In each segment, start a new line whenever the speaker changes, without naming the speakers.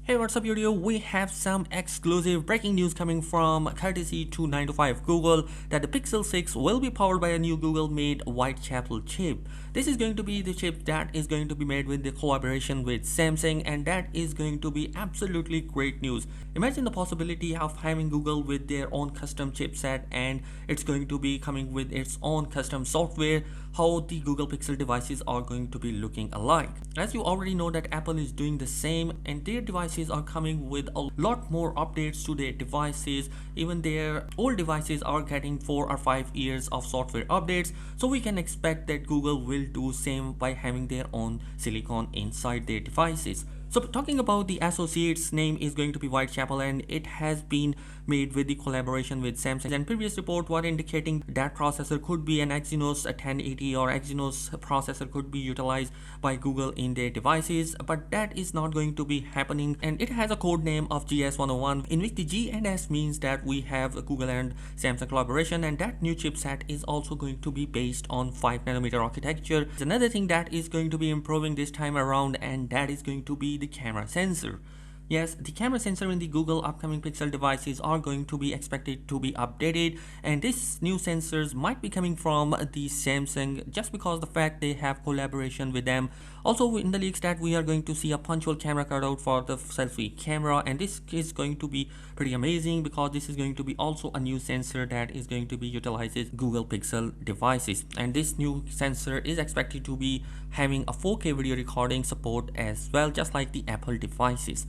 Hey, what's up YouTube? We have some exclusive breaking news coming from courtesy to 9 to 5 Google that the Pixel 6 will be powered by a new Google made Whitechapel chip. This is going to be the chip that is going to be made with the collaboration with Samsung, and that is going to be absolutely great news. Imagine the possibility of having Google with their own custom chipset, and it's going to be coming with its own custom software. How the Google Pixel devices are going to be looking alike. As you already know that Apple is doing the same, and their devices are coming with a lot more updates to their devices. Even their old devices are getting 4 or 5 years of software updates, so we can expect that Google will do same by having their own silicon inside their devices. So talking about the associate's name is going to be Whitechapel, and it has been made with the collaboration with Samsung, and previous report were indicating that processor could be an Exynos 1080 or Exynos processor could be utilized by Google in their devices, but that is not going to be happening, and it has a code name of GS101, in which the G and S means that we have a Google and Samsung collaboration, and that new chipset is also going to be based on 5nm architecture. It's another thing that is going to be improving this time around, and that is going to be the camera sensor. Yes, the camera sensor in the Google upcoming Pixel devices are going to be expected to be updated, and these new sensors might be coming from the Samsung just because the fact they have collaboration with them. Also in the leaks that we are going to see a punchhole camera cutout for the selfie camera, and this is going to be pretty amazing because this is going to be also a new sensor that is going to be utilizes Google Pixel devices, and this new sensor is expected to be having a 4K video recording support as well, just like the Apple devices.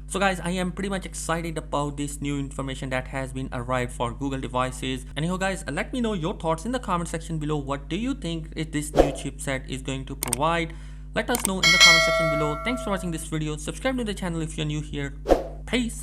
So guys, I am pretty much excited about this new information that has been arrived for Google devices. Anyhow guys, let me know your thoughts in the comment section below. What do you think this new chipset is going to provide? Let us know in the comment section below. Thanks for watching this video. Subscribe to the channel if you're new here. Peace.